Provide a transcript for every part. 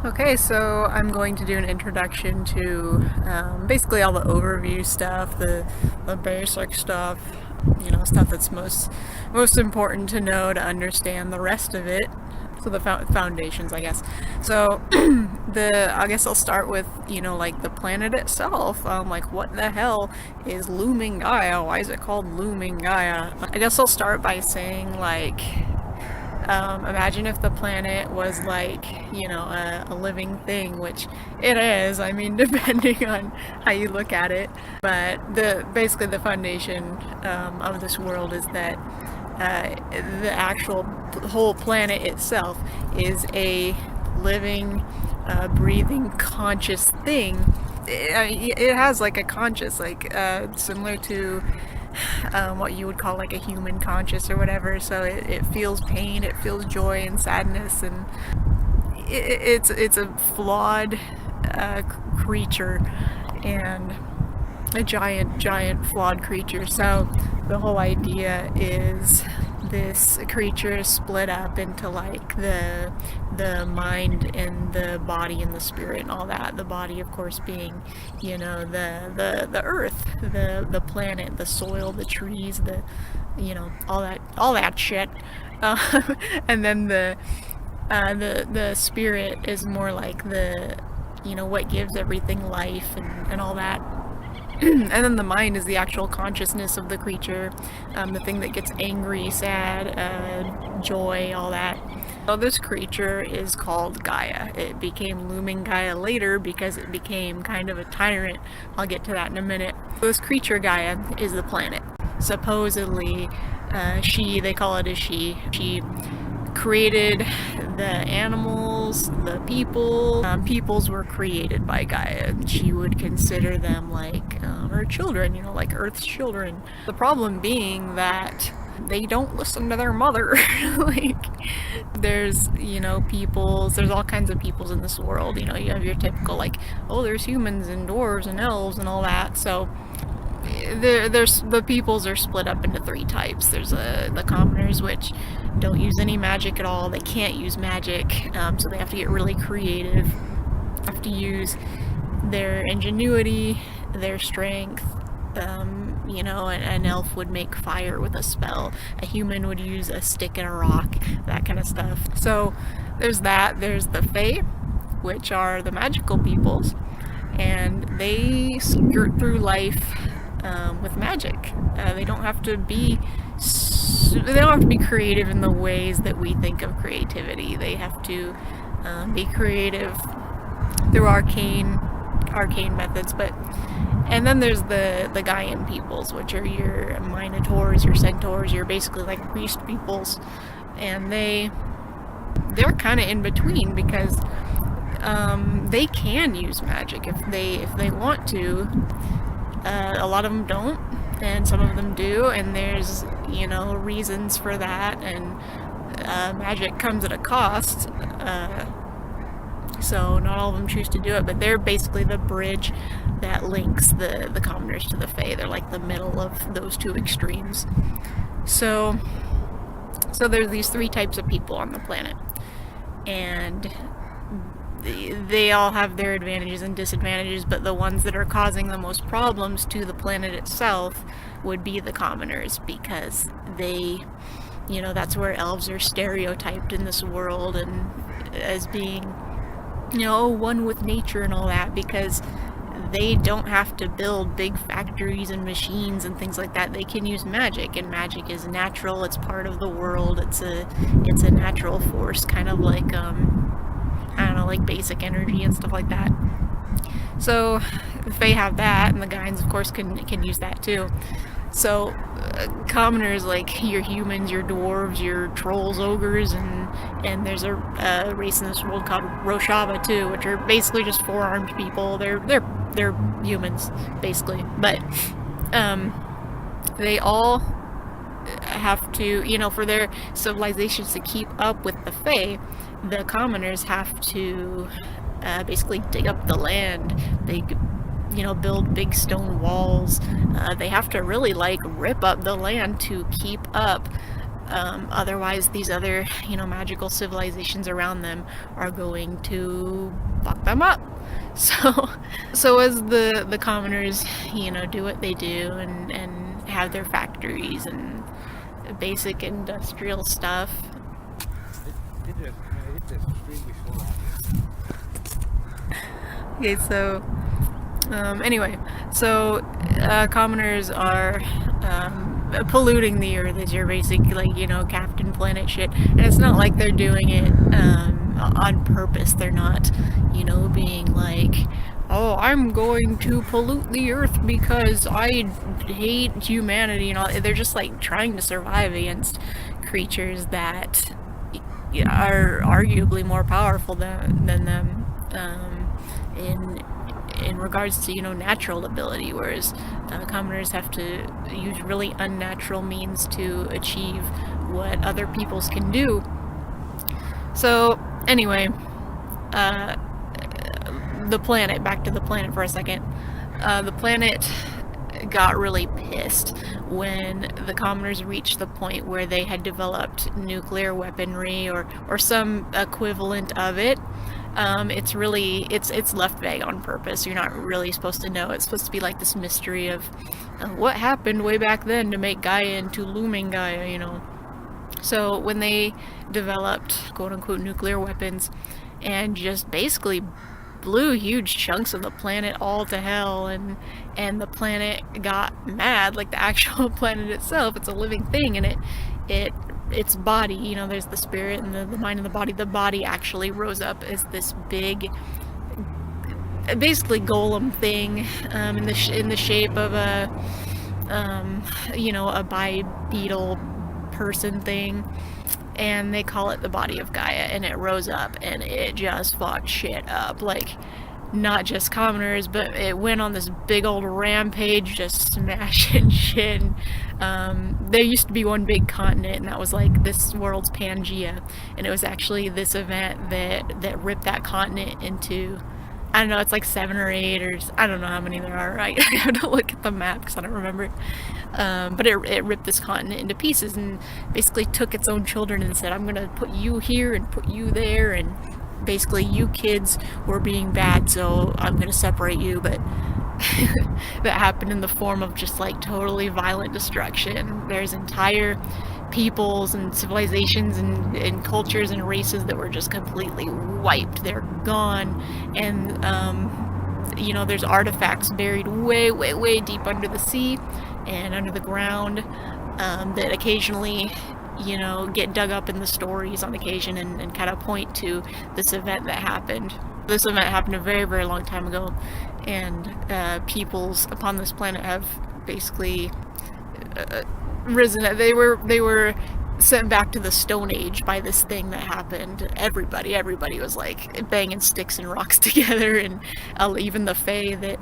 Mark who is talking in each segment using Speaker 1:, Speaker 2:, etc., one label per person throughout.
Speaker 1: Okay, so I'm going to do an introduction to basically all the overview stuff, the basic stuff, stuff that's most important to know to understand the rest of it. So the foundations, I guess. So I guess I'll start with like the planet itself. Like what the hell is Looming Gaia? Why is it called Looming Gaia? I guess I'll start by saying like. Imagine if the planet was like, a living thing, which it is. I mean, depending on how you look at it. But basically the foundation of this world is that the actual whole planet itself is a living, breathing, conscious thing. It has like a conscious, similar to what you would call like a human conscious or whatever. So it feels pain, it feels joy and sadness, and it's a flawed creature, and a giant flawed creature. So the whole idea is this creature is split up into like the mind and the body and the spirit and all that. The body, of course, being the earth, the planet, the soil, the trees, all that shit. And then the spirit is more like the what gives everything life and all that. And then the mind is the actual consciousness of the creature, the thing that gets angry, sad, joy, all that. So this creature is called Gaia. It became Looming Gaia later because it became kind of a tyrant. I'll get to that in a minute. This creature, Gaia, is the planet. Supposedly, they call it a she created the animals, the people. Peoples were created by Gaia. She would consider them like her children, like Earth's children. The problem being that they don't listen to their mother. Like, there's, peoples, there's all kinds of peoples in this world. You have your typical, like, oh, there's humans and dwarves and elves and all that. So the peoples are split up into three types. There's the commoners, which don't use any magic at all. They can't use magic, so they have to get really creative. Have to use their ingenuity, their strength. An elf would make fire with a spell. A human would use a stick and a rock, that kind of stuff. So there's that. There's the Fae, which are the magical peoples, and they skirt through life with magic. They don't have to be creative in the ways that we think of creativity. They have to be creative through arcane methods. And then there's the Gaian peoples, which are your minotaurs, your centaurs, you're basically like priest peoples, and they're kind of in between because they can use magic if they want to. A lot of them don't, and some of them do, and there's reasons for that, and magic comes at a cost, so not all of them choose to do it, but they're basically the bridge that links the commoners to the Fae. They're like the middle of those two extremes. So there's these three types of people on the planet, and they all have their advantages and disadvantages, but the ones that are causing the most problems to the planet itself would be the commoners, because that's where elves are stereotyped in this world and as being one with nature and all that, because they don't have to build big factories and machines and things like that. They can use magic, and magic is natural. It's part of the world. It's a natural force, kind of like like basic energy and stuff like that. So the Fae have that, and the Gaians, of course, can use that too. So commoners, like your humans, your dwarves, your trolls, ogres, and there's a race in this world called Roshava too, which are basically just four-armed people. They're humans basically, but they all have to, for their civilizations to keep up with the Fae, the commoners have to basically dig up the land. They build big stone walls. They have to really rip up the land to keep up Otherwise, these other, magical civilizations around them are going to fuck them up. So as the commoners, do what they do and have their factories and basic industrial stuff. Okay, so anyway, so commoners are polluting the earth as your basic, Captain Planet shit. And it's not like they're doing it on purpose. They're not, being like, oh, I'm going to pollute the earth because I hate humanity and all. They're just like trying to survive against creatures that are arguably more powerful than them in regards to natural ability, whereas commoners have to use really unnatural means to achieve what other peoples can do. So anyway, the planet, back to the planet for a second. The planet got really pissed when the commoners reached the point where they had developed nuclear weaponry or some equivalent of it. It's left vague on purpose. You're not really supposed to know. It's supposed to be like this mystery of what happened way back then to make Gaia into Looming Gaia, So when they developed quote-unquote nuclear weapons and just basically blew huge chunks of the planet all to hell, and the planet got mad, like the actual planet itself. It's a living thing, and its body, there's the spirit and the mind and the body. The body actually rose up as this big, basically golem thing, in the shape of a bipedal person thing, and they call it the body of Gaia. And it rose up and it just fucked shit up, like not just commoners, but it went on this big old rampage, just smashing shit. There used to be one big continent, and that was like this world's Pangea, and it was actually this event that ripped that continent into, I don't know, it's like 7 or 8, or I don't know how many there are. I have to look at the map because I don't remember. But it ripped this continent into pieces and basically took its own children and said, I'm gonna put you here and put you there, and basically you kids were being bad, so I'm gonna separate you. But that happened in the form of just like totally violent destruction. There's entire peoples and civilizations and cultures and races that were just completely wiped. They're gone. And there's artifacts buried way, way, way deep under the sea and under the ground that occasionally get dug up in the stories on occasion and kind of point to this event that happened. This event happened a very, very long time ago, and peoples upon this planet have basically risen. They were sent back to the Stone Age by this thing that happened. Everybody was like banging sticks and rocks together, and even the Fae that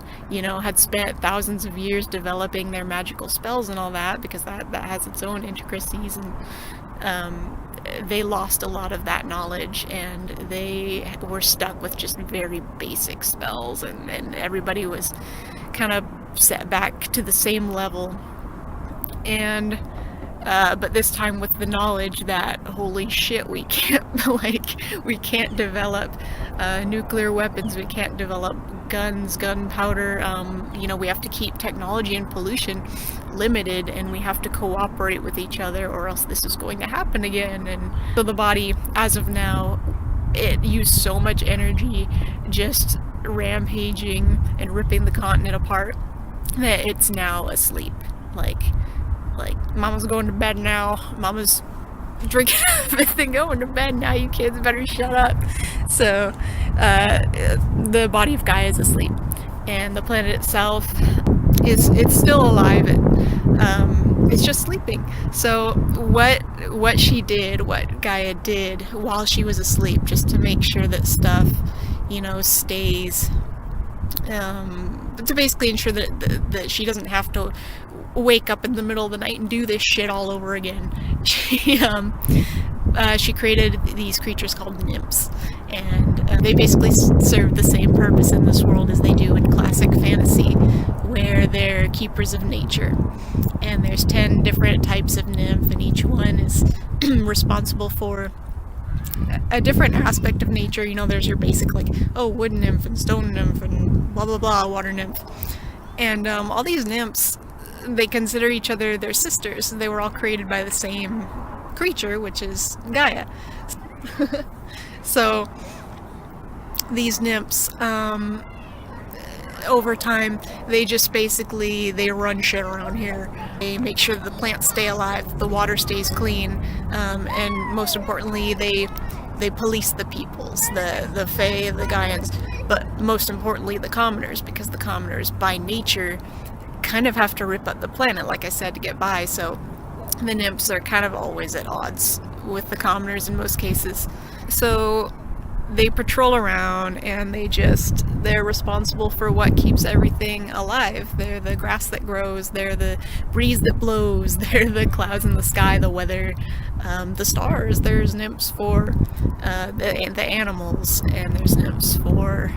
Speaker 1: had spent thousands of years developing their magical spells and all that, because that has its own intricacies, and they lost a lot of that knowledge, and they were stuck with just very basic spells, and everybody was kind of set back to the same level. And but this time with the knowledge that, holy shit, we can't develop nuclear weapons, we can't develop guns, gunpowder, we have to keep technology and pollution limited, and we have to cooperate with each other, or else this is going to happen again. And so the body, as of now, it used so much energy just rampaging and ripping the continent apart that it's now asleep. Like mama's going to bed now, mama's drinking everything, going to bed now, you kids better shut up. So the body of Gaia is asleep, and the planet itself it's still alive. It's just sleeping. So what Gaia did while she was asleep, just to make sure that stuff stays, to basically ensure that she doesn't have to wake up in the middle of the night and do this shit all over again. She created these creatures called Nymphs, and they basically serve the same purpose in this world as they do in classic classic fantasy where they're keepers of nature. And there's 10 different types of nymph, and each one is responsible for a different aspect of nature. You know, there's your basic, like, oh, wood nymph and stone nymph and blah blah blah, water nymph. And all these nymphs, they consider each other their sisters. They were all created by the same creature, which is Gaia. So these nymphs, over time, they just basically, they run shit around here. They make sure that the plants stay alive, the water stays clean, and most importantly, they police the peoples, the Fae, the Gaians, but most importantly the commoners, because the commoners by nature kind of have to rip up the planet, like I said, to get by. So the nymphs are kind of always at odds with the commoners in most cases. So they patrol around, and they're responsible for what keeps everything alive. They're the grass that grows, they're the breeze that blows, they're the clouds in the sky, the weather, the stars. There's nymphs for the animals, and there's nymphs for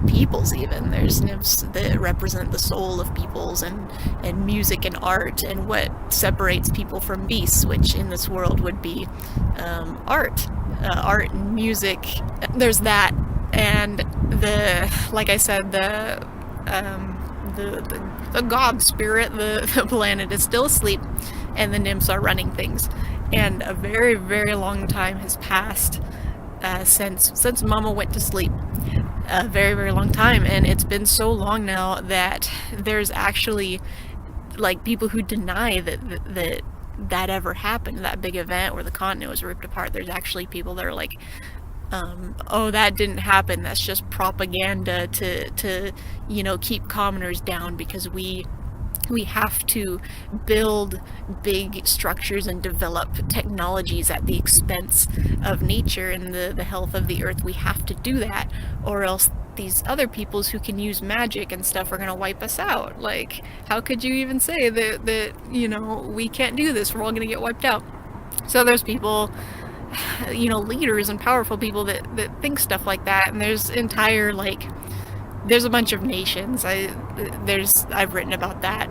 Speaker 1: peoples even. There's nymphs that represent the soul of peoples, and music and art, and what separates people from beasts, which in this world would be art and music. There's that, and like I said, the god spirit, the planet is still asleep, and the nymphs are running things. And a very, very long time has passed since Mama went to sleep. A very, very long time, and it's been so long now that there's actually, like, people who deny that ever happened, that big event where the continent was ripped apart. There's actually people that are like, oh, that didn't happen, that's just propaganda to keep commoners down, because we have to build big structures and develop technologies at the expense of nature and the health of the earth. We have to do that, or else these other peoples who can use magic and stuff are going to wipe us out. Like, how could you even say that we can't do this, we're all going to get wiped out? So there's people, leaders and powerful people that think stuff like that, and there's there's a bunch of nations. I've written about that.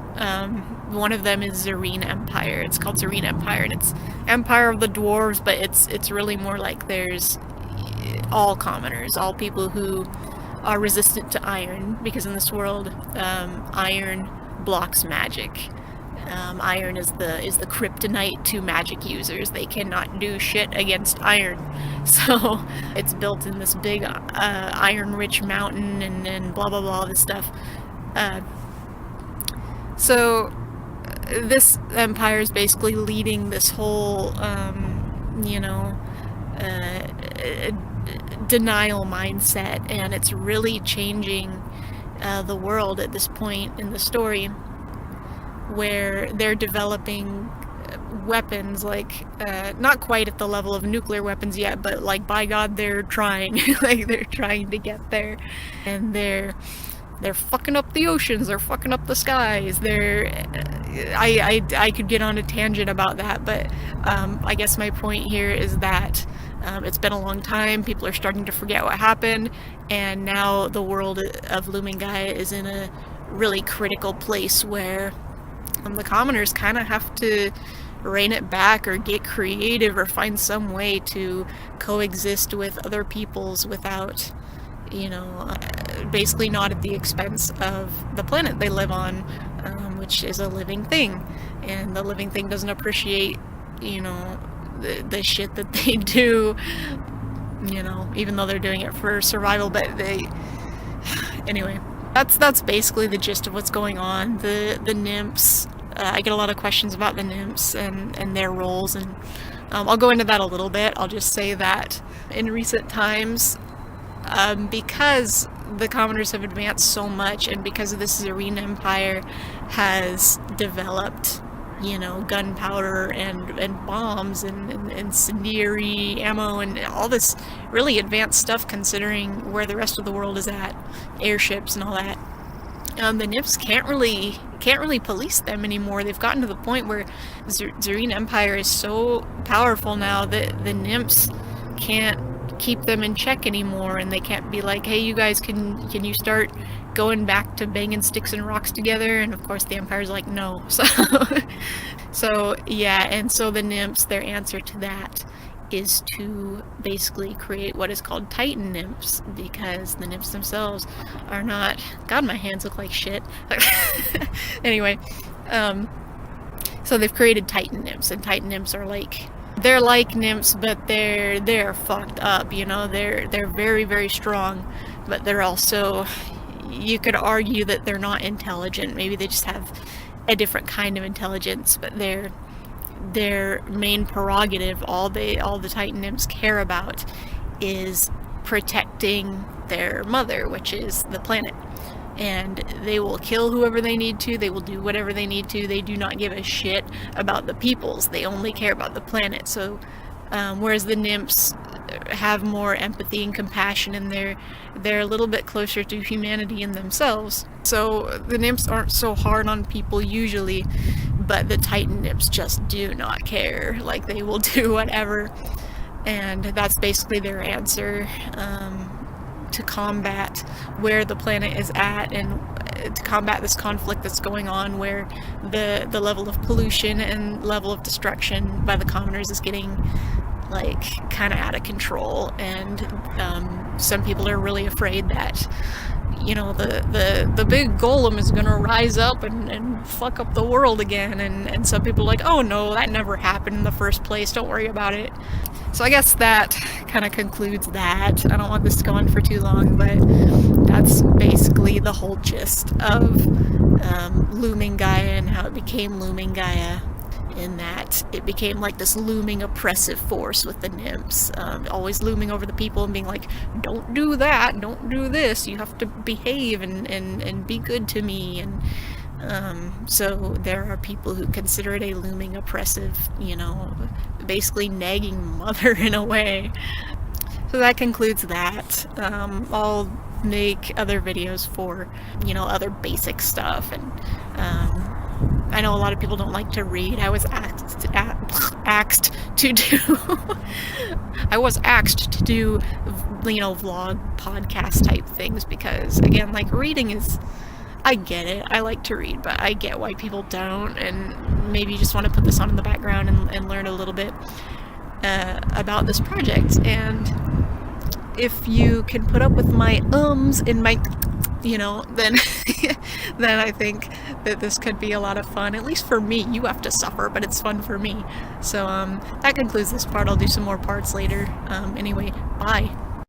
Speaker 1: One of them is Zerine Empire. It's called Zerine Empire, and it's Empire of the Dwarves, but it's really more like there's all commoners, all people who are resistant to iron, because in this world, iron blocks magic. Iron is the kryptonite to magic users. They cannot do shit against iron. So it's built in this big iron-rich mountain, and blah blah blah, this stuff. So this empire is basically leading this whole, denial mindset, and it's really changing the world at this point in the story, where they're developing weapons, like not quite at the level of nuclear weapons yet, but like, by God, they're trying. Like, they're trying to get there, and they're fucking up the oceans, they're fucking up the skies. I could get on a tangent about that, but I guess my point here is that it's been a long time. People are starting to forget what happened, and now the world of Looming Gaia is in a really critical place where the commoners kind of have to rein it back, or get creative, or find some way to coexist with other peoples without, basically not at the expense of the planet they live on, which is a living thing, and the living thing doesn't appreciate, the shit that they do, even though they're doing it for survival. But anyway, that's basically the gist of what's going on. The nymphs, I get a lot of questions about the nymphs and their roles, and I'll go into that a little bit. I'll just say that in recent times, because the commoners have advanced so much, and because of this Zerine Empire has developed, gunpowder and bombs and incendiary ammo and all this really advanced stuff, considering where the rest of the world is at, airships and all that. The nymphs can't really police them anymore. They've gotten to the point where Zerine Empire is so powerful now that the nymphs can't keep them in check anymore, and they can't be like, hey, you guys, can you start going back to banging sticks and rocks together? And of course the Empire's like, no. So yeah, and so the Nymphs, their answer to that is to basically create what is called Titan Nymphs, because the Nymphs themselves are not... God, my hands look like shit. Anyway, so they've created Titan Nymphs, and Titan Nymphs are like... They're like Nymphs, but they're fucked up, you know? They're very, very strong, but they're also... You could argue that they're not intelligent. Maybe they just have a different kind of intelligence, but their main prerogative, all the Titan Nymphs care about, is protecting their mother, which is the planet. And they will kill whoever they need to, they will do whatever they need to, they do not give a shit about the peoples, they only care about the planet. So whereas the Nymphs have more empathy and compassion, and they're a little bit closer to humanity in themselves. So the Nymphs aren't so hard on people usually, but the Titan Nymphs just do not care. Like, they will do whatever, and that's basically their answer to combat where the planet is at, and to combat this conflict that's going on, where the level of pollution and level of destruction by the commoners is getting like kind of out of control. And some people are really afraid that, you know, the big golem is gonna rise up and fuck up the world again, and some people are like, oh no, that never happened in the first place, don't worry about it. So I guess that kind of concludes that. I don't want this to go on for too long, but that's basically the whole gist of Looming Gaia and how it became Looming Gaia, in that it became like this looming oppressive force with the Nymphs, always looming over the people and being like, don't do that, don't do this, you have to behave and be good to me. And so there are people who consider it a looming oppressive, you know, basically nagging mother in a way. So that concludes that. I'll make other videos for, you know, other basic stuff, and I know a lot of people don't like to read. I was asked to do, you know, vlog, podcast type things, because again, like, reading is, I get it, I like to read, but I get why people don't, and maybe you just want to put this on in the background and learn a little bit about this project. And if you can put up with my ums and my, you know, then then I think that this could be a lot of fun. At least for me. You have to suffer, but it's fun for me. So that concludes this part. I'll do some more parts later. Anyway, bye.